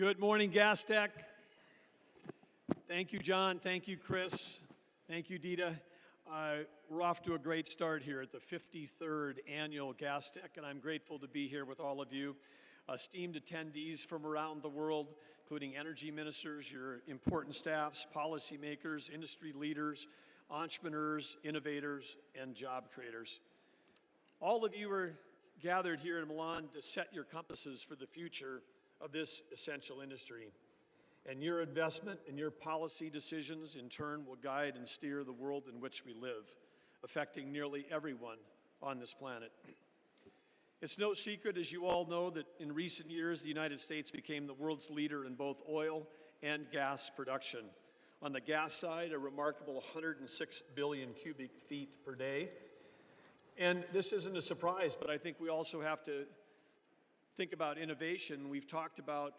Good morning, Gastech. Thank you, John. Thank you, Chris. Thank you, Dita. We're off to a great start here at the 53rd Annual Gastech, and I'm grateful to be here with all of you. Esteemed attendees from around the world, including energy ministers, your important staffs, policymakers, industry leaders, entrepreneurs, innovators, and job creators. All of you are gathered here in Milan to set your compasses for the future of this essential industry. And your investment and your policy decisions, in turn, will guide and steer the world in which we live, affecting nearly everyone on this planet. It's no secret, as you all know, that in recent years, the United States became the world's leader in both oil and gas production. On the gas side, a remarkable 106 billion cubic feet per day. And this isn't a surprise, but I think we also have to think about innovation. We've talked about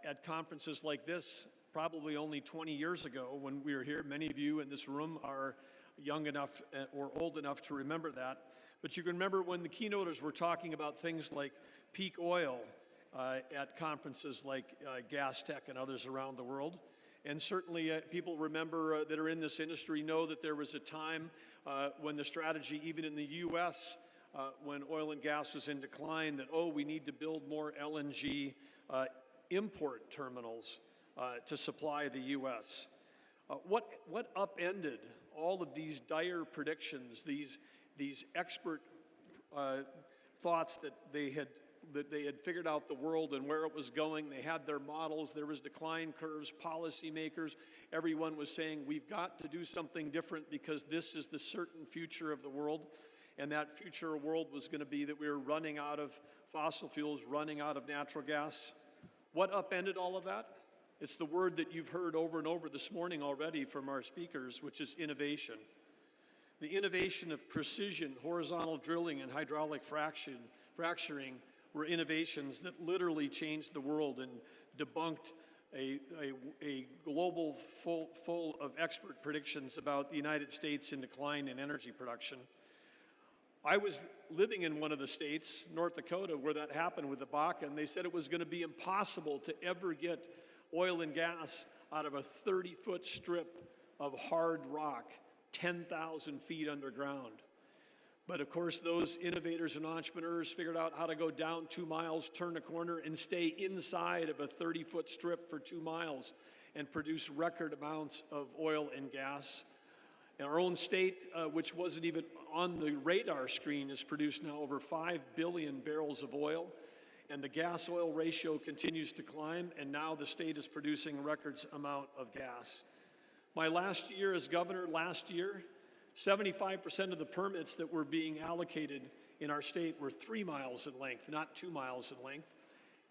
at conferences like this, probably only 20 years ago when we were here. Many of you in this room are young enough or old enough to remember that. But you can remember when the keynoters were talking about things like peak oil at conferences like Gastech and others around the world. And certainly people remember that are in this industry know that there was a time when the strategy, even in the U.S., when oil and gas was in decline, that, we need to build more LNG import terminals to supply the U.S. What upended all of these dire predictions, these expert thoughts that they had figured out the world and where it was going? They had their models, there was decline curves, policymakers, everyone was saying we've got to do something different because this is the certain future of the world. And that future world was going to be that we were running out of fossil fuels, running out of natural gas. What upended all of that? It's the word that you've heard over and over this morning already from our speakers, which is innovation. The innovation of precision, horizontal drilling, and hydraulic fracturing were innovations that literally changed the world and debunked a global full of expert predictions about the United States in decline in energy production. I was living in one of the states, North Dakota, where that happened with the Bakken. They said it was going to be impossible to ever get oil and gas out of a 30-foot strip of hard rock, 10,000 feet underground. But of course, those innovators and entrepreneurs figured out how to go down 2 miles, turn a corner, and stay inside of a 30-foot strip for 2 miles and produce record amounts of oil and gas. In our own state, which wasn't even on the radar screen, has produced now over 5 billion barrels of oil, and the gas-oil ratio continues to climb, and now the state is producing record amount of gas. My last year as governor, 75% of the permits that were being allocated in our state were 3 miles in length, not 2 miles in length.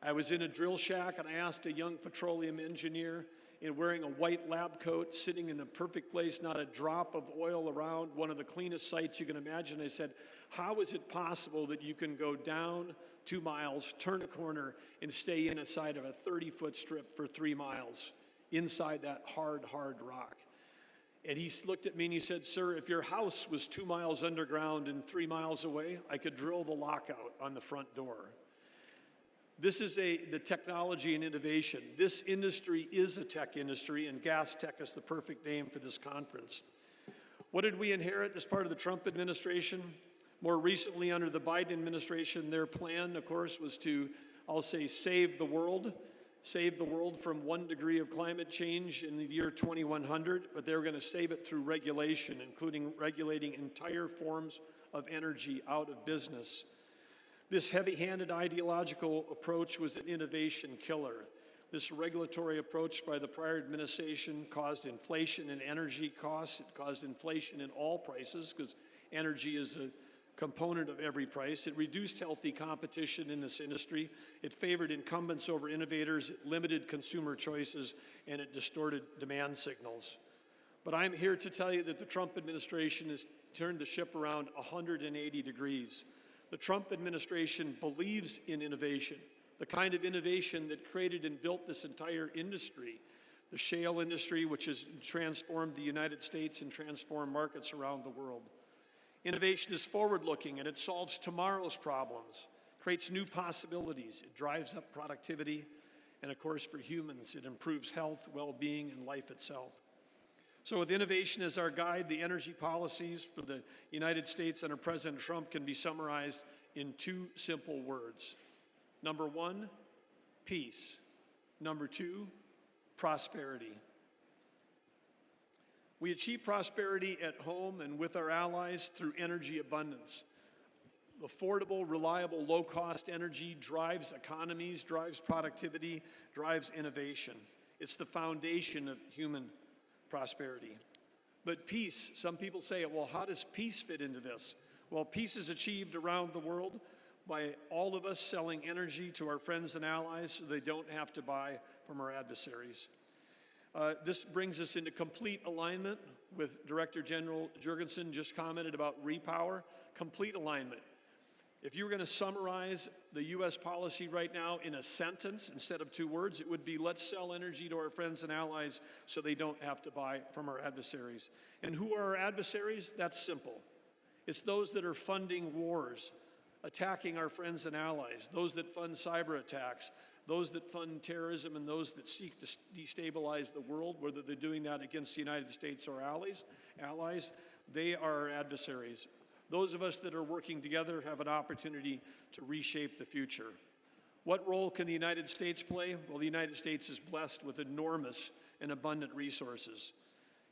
I was in a drill shack, and I asked a young petroleum engineer wearing a white lab coat, sitting in the perfect place, not a drop of oil around, one of the cleanest sites you can imagine. I said, how is it possible that you can go down 2 miles, turn a corner, and stay inside of a 30-foot strip for 3 miles, inside that hard rock? And he looked at me and he said, sir, if your house was 2 miles underground and 3 miles away, I could drill the lockout on the front door. This is the technology and innovation. This industry is a tech industry, and Gastech is the perfect name for this conference. What did we inherit as part of the Trump administration? More recently, under the Biden administration, their plan, of course, was to, I'll say, save the world from 1 degree of climate change in the year 2100, but they were going to save it through regulation, including regulating entire forms of energy out of business. This heavy-handed ideological approach was an innovation killer. This regulatory approach by the prior administration caused inflation in energy costs. It caused inflation in all prices because energy is a component of every price. It reduced healthy competition in this industry. It favored incumbents over innovators. It limited consumer choices, and it distorted demand signals. But I'm here to tell you that the Trump administration has turned the ship around 180 degrees. The Trump administration believes in innovation, the kind of innovation that created and built this entire industry, the shale industry, which has transformed the United States and transformed markets around the world. Innovation is forward-looking, and it solves tomorrow's problems, creates new possibilities. It drives up productivity, And of course, for humans, it improves health, well-being, and life itself. So with innovation as our guide, the energy policies for the United States under President Trump can be summarized in two simple words. Number one, peace. Number two, prosperity. We achieve prosperity at home and with our allies through energy abundance. Affordable, reliable, low-cost energy drives economies, drives productivity, drives innovation. It's the foundation of human prosperity. But peace, some people say, well, how does peace fit into this? Well, peace is achieved around the world by all of us selling energy to our friends and allies so they don't have to buy from our adversaries. This brings us into complete alignment with Director General Jurgensen just commented about repower, complete alignment. If you were going to summarize the U.S. policy right now in a sentence instead of two words, it would be let's sell energy to our friends and allies so they don't have to buy from our adversaries. And who are our adversaries? That's simple. It's those that are funding wars, attacking our friends and allies, those that fund cyber attacks, those that fund terrorism, and those that seek to destabilize the world, whether they're doing that against the United States or allies, they are our adversaries. Those of us that are working together have an opportunity to reshape the future. What role can the United States play? Well, the United States is blessed with enormous and abundant resources.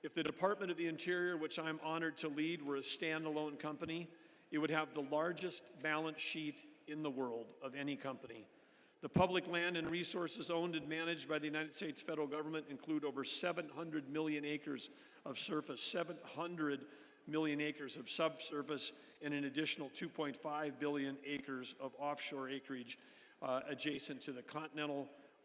If the Department of the Interior, which I'm honored to lead, were a standalone company, it would have the largest balance sheet in the world of any company. The public land and resources owned and managed by the United States federal government include over 700 million acres of surface, 700 million acres of subsurface, and an additional 2.5 billion acres of offshore acreage adjacent to the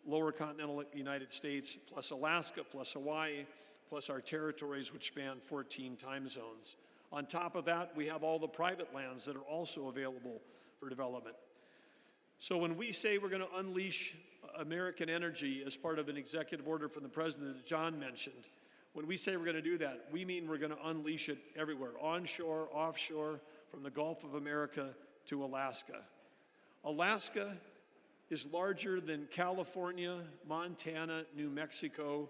lower continental United States, plus Alaska, plus Hawaii, plus our territories, which span 14 time zones. On top of that, we have all the private lands that are also available for development. So when we say we're going to unleash American energy as part of an executive order from the President that John mentioned, when we say we're going to do that, we mean we're going to unleash it everywhere, onshore, offshore, from the Gulf of America to Alaska. Alaska is larger than California, Montana, New Mexico,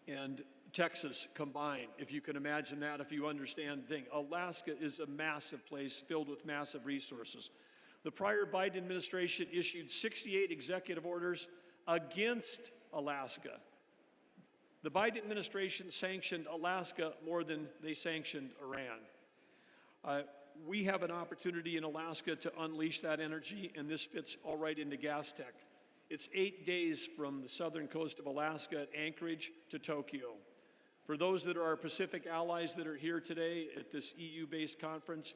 and Texas combined, if you can imagine that, if you understand the thing. Alaska is a massive place filled with massive resources. The prior Biden administration issued 68 executive orders against Alaska. The Biden administration sanctioned Alaska more than they sanctioned Iran. We have an opportunity in Alaska to unleash that energy, and this fits all right into Gastech. It's 8 days from the southern coast of Alaska at Anchorage to Tokyo. For those that are our Pacific allies that are here today at this EU-based conference,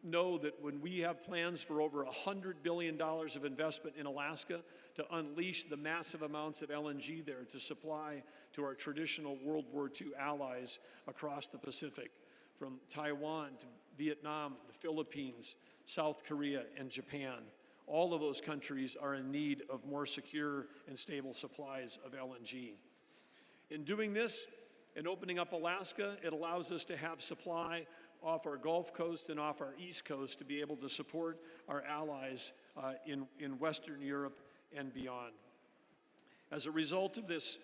know that when we have plans for over $100 billion of investment in Alaska to unleash the massive amounts of LNG there to supply to our traditional World War II allies across the Pacific, from Taiwan to Vietnam, the Philippines, South Korea, and Japan. All of those countries are in need of more secure and stable supplies of LNG. In doing this and opening up Alaska, it allows us to have supply off our Gulf Coast and off our East Coast to be able to support our allies in Western Europe and beyond. As a result of this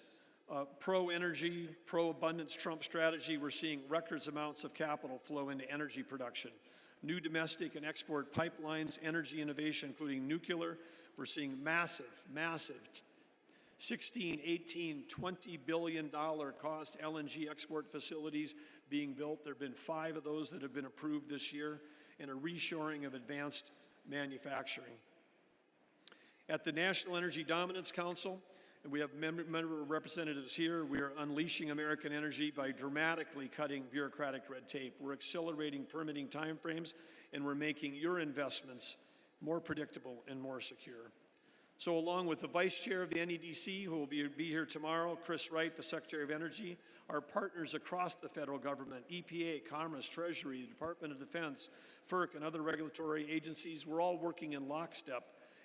pro-energy, pro-abundance Trump strategy, we're seeing record amounts of capital flow into energy production. New domestic and export pipelines, energy innovation, including nuclear. We're seeing massive 16, 18, $20 billion cost LNG export facilities being built. There have been 5 of those that have been approved this year, and a reshoring of advanced manufacturing. At the National Energy Dominance Council, and we have member representatives here, we are unleashing American energy by dramatically cutting bureaucratic red tape. We're accelerating permitting timeframes, and we're making your investments more predictable and more secure. So along with the Vice Chair of the NEDC, who will be here tomorrow, Chris Wright, the Secretary of Energy, our partners across the federal government, EPA, Commerce, Treasury, the Department of Defense, FERC, and other regulatory agencies, we're all working in lockstep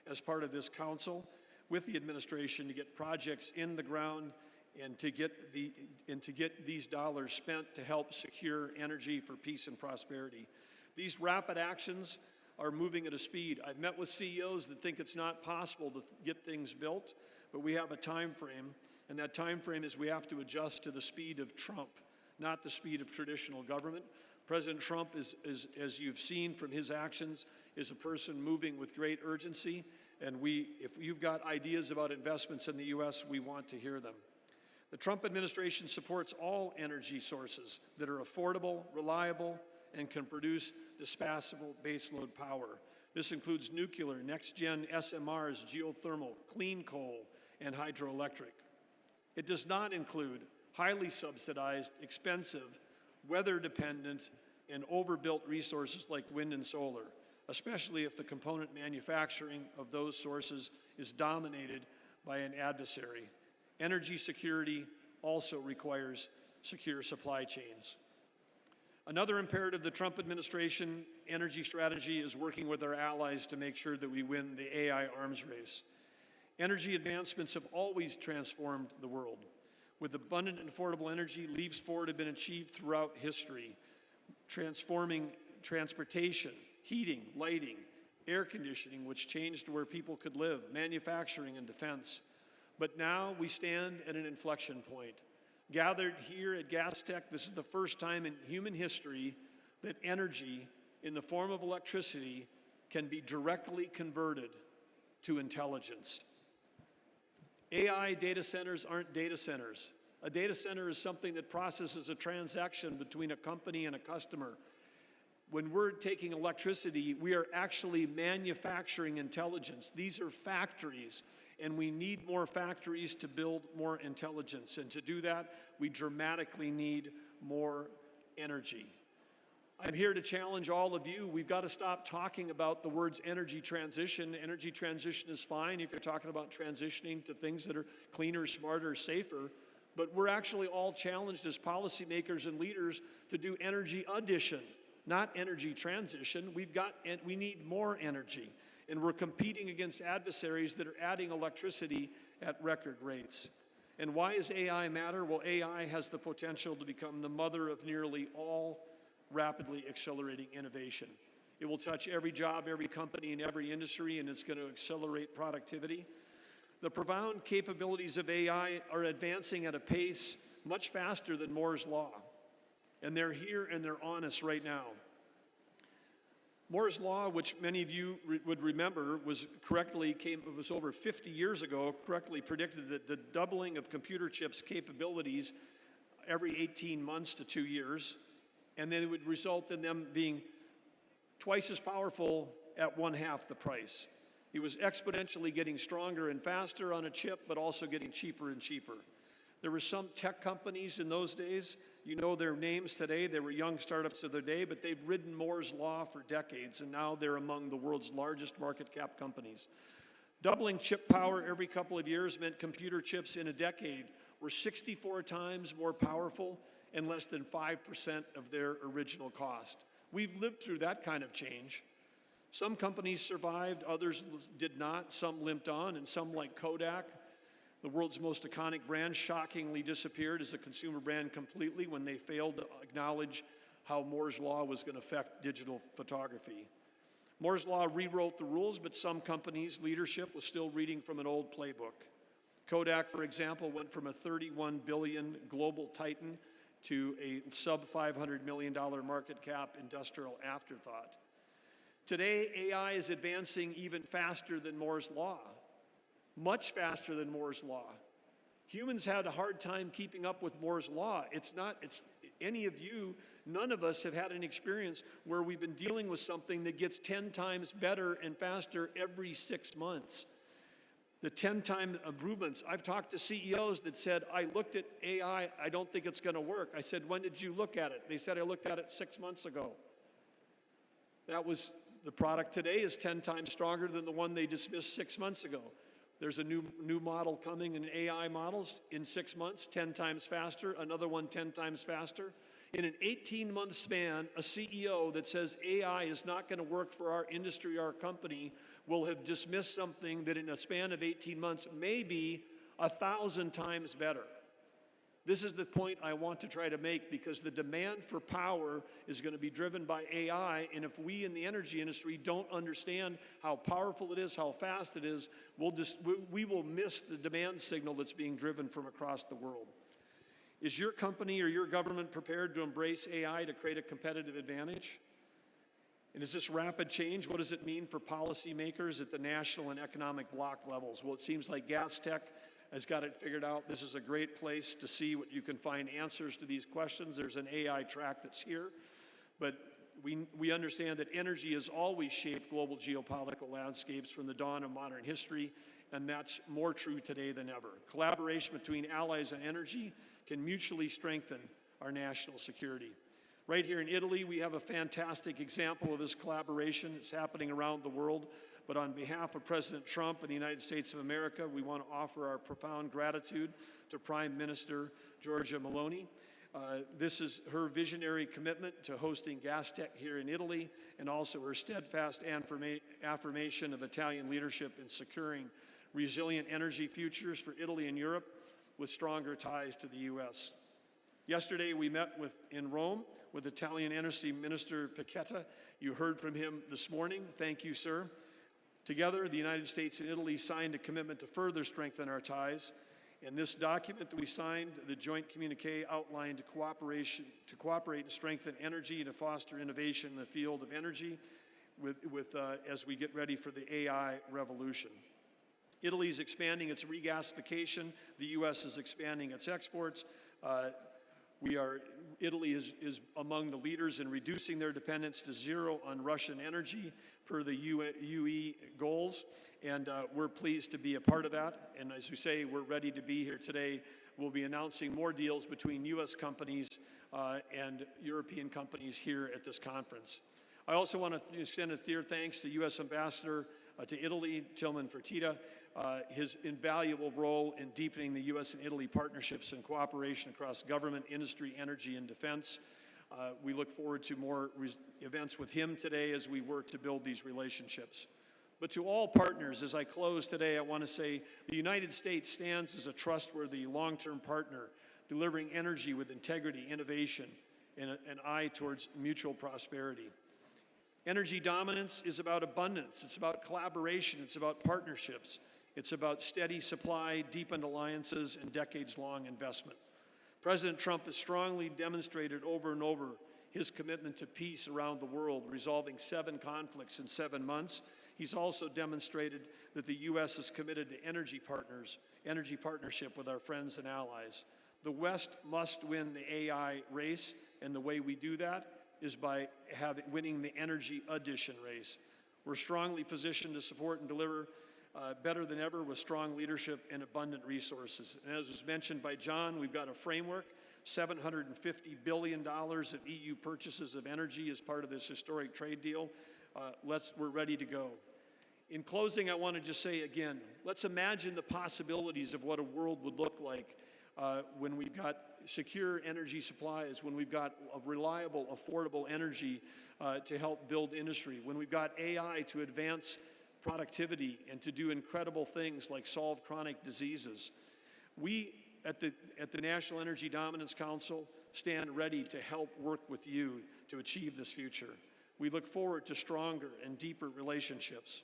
as part of this council with the administration to get projects in the ground and to get these dollars spent to help secure energy for peace and prosperity. These rapid actions are moving at a speed. I've met with CEOs that think it's not possible to get things built, but we have a time frame, and that time frame is we have to adjust to the speed of Trump, not the speed of traditional government. President Trump is, as you've seen from his actions, is a person moving with great urgency, and if you've got ideas about investments in the U.S., we want to hear them. The Trump administration supports all energy sources that are affordable, reliable, and can produce dispatchable baseload power. This includes nuclear, next-gen SMRs, geothermal, clean coal, and hydroelectric. It does not include highly subsidized, expensive, weather-dependent, and overbuilt resources like wind and solar, especially if the component manufacturing of those sources is dominated by an adversary. Energy security also requires secure supply chains. Another imperative of the Trump administration energy strategy is working with our allies to make sure that we win the AI arms race. Energy advancements have always transformed the world. With abundant and affordable energy, leaps forward have been achieved throughout history, transforming transportation, heating, lighting, air conditioning, which changed where people could live, manufacturing, and defense. But now we stand at an inflection point. Gathered here at Gastech, this is the first time in human history that energy in the form of electricity can be directly converted to intelligence. AI data centers aren't data centers. A data center is something that processes a transaction between a company and a customer. When we're taking electricity, we are actually manufacturing intelligence. These are factories, and we need more factories to build more intelligence. And to do that, we dramatically need more energy. I'm here to challenge all of you. We've got to stop talking about the words energy transition. Energy transition is fine if you're talking about transitioning to things that are cleaner, smarter, safer. But we're actually all challenged as policymakers and leaders to do energy addition, not energy transition. We need more energy. And we're competing against adversaries that are adding electricity at record rates. And why does AI matter? Well, AI has the potential to become the mother of nearly all rapidly accelerating innovation. It will touch every job, every company, and every industry, and it's going to accelerate productivity. The profound capabilities of AI are advancing at a pace much faster than Moore's Law. And they're here and they're on us right now. Moore's Law, which many of you would remember, was over 50 years ago, correctly predicted that the doubling of computer chips' capabilities every 18 months to 2 years, and then it would result in them being twice as powerful at 1/2 the price. It was exponentially getting stronger and faster on a chip, but also getting cheaper and cheaper. There were some tech companies in those days, you know their names today, they were young startups of their day, but they've ridden Moore's Law for decades, and now they're among the world's largest market cap companies. Doubling chip power every couple of years meant computer chips in a decade were 64 times more powerful and less than 5% of their original cost. We've lived through that kind of change. Some companies survived, others did not, some limped on, and some, like Kodak, the world's most iconic brand, shockingly disappeared as a consumer brand completely when they failed to acknowledge how Moore's Law was going to affect digital photography. Moore's Law rewrote the rules, but some companies' leadership was still reading from an old playbook. Kodak, for example, went from a $31 billion global titan to a sub-$500 million market cap industrial afterthought. Today, AI is advancing even faster than Moore's Law, much faster than Moore's Law. Humans had a hard time keeping up with Moore's Law. None of us have had an experience where we've been dealing with something that gets 10 times better and faster every 6 months. The 10-time improvements. I've talked to CEOs that said, I looked at AI, I don't think it's going to work. I said, when did you look at it? They said, I looked at it 6 months ago. The product today is 10 times stronger than the one they dismissed 6 months ago. There's a new model coming in AI models in 6 months, 10 times faster, another one 10 times faster. In an 18-month span, a CEO that says AI is not going to work for our industry, our company, will have dismissed something that in a span of 18 months may be 1,000 times better. This is the point I want to try to make, because the demand for power is going to be driven by AI, and if we in the energy industry don't understand how powerful it is, how fast it is, we will miss the demand signal that's being driven from across the world. Is your company or your government prepared to embrace AI to create a competitive advantage? And is this rapid change, what does it mean for policymakers at the national and economic block levels? Well, it seems like Gastech has got it figured out. This is a great place to see what you can find answers to these questions. There's an AI track that's here, but we understand that energy has always shaped global geopolitical landscapes from the dawn of modern history, and that's more true today than ever. Collaboration between allies on energy can mutually strengthen our national security. Right here in Italy, we have a fantastic example of this collaboration. It's happening around the world. But on behalf of President Trump and the United States of America, we want to offer our profound gratitude to Prime Minister Giorgia Meloni. This is her visionary commitment to hosting Gastech here in Italy, and also her steadfast affirmation of Italian leadership in securing resilient energy futures for Italy and Europe with stronger ties to the U.S. Yesterday, we met in Rome with Italian Energy Minister Picchetta. You heard from him this morning. Thank you, sir. Together, the United States and Italy signed a commitment to further strengthen our ties. In this document that we signed, the joint communique outlined cooperation to cooperate and strengthen energy and to foster innovation in the field of energy as we get ready for the AI revolution. Italy is expanding its regasification. The U.S. is expanding its exports. Italy is among the leaders in reducing their dependence to zero on Russian energy per the UE goals, and we're pleased to be a part of that. And as we say, we're ready to be here today. We'll be announcing more deals between U.S. companies and European companies here at this conference. I also want to extend a sincere thanks to U.S. Ambassador to Italy, Tilman Fertitta, his invaluable role in deepening the U.S. and Italy partnerships and cooperation across government, industry, energy, and defense. We look forward to more events with him today as we work to build these relationships. But to all partners, as I close today, I want to say the United States stands as a trustworthy long-term partner, delivering energy with integrity, innovation, and an eye towards mutual prosperity. Energy dominance is about abundance. It's about collaboration. It's about partnerships. It's about steady supply, deepened alliances, and decades-long investment. President Trump has strongly demonstrated over and over his commitment to peace around the world, resolving 7 conflicts in 7 months. He's also demonstrated that the U.S. is committed to energy partnership with our friends and allies. The West must win the AI race, and the way we do that is by winning the energy addition race. We're strongly positioned to support and deliver better than ever with strong leadership and abundant resources. And as was mentioned by John, we've got a framework, $750 billion of EU purchases of energy as part of this historic trade deal. We're ready to go. In closing, I want to just say again, let's imagine the possibilities of what a world would look like when we've got secure energy supplies, when we've got a reliable, affordable energy to help build industry, when we've got AI to advance productivity and to do incredible things like solve chronic diseases. We at the National Energy Dominance Council stand ready to help work with you to achieve this future. We look forward to stronger and deeper relationships.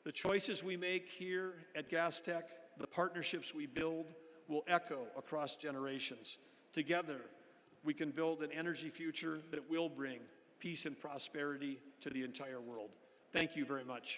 The choices we make here at Gastech, the partnerships we build, will echo across generations. Together, we can build an energy future that will bring peace and prosperity to the entire world. Thank you very much.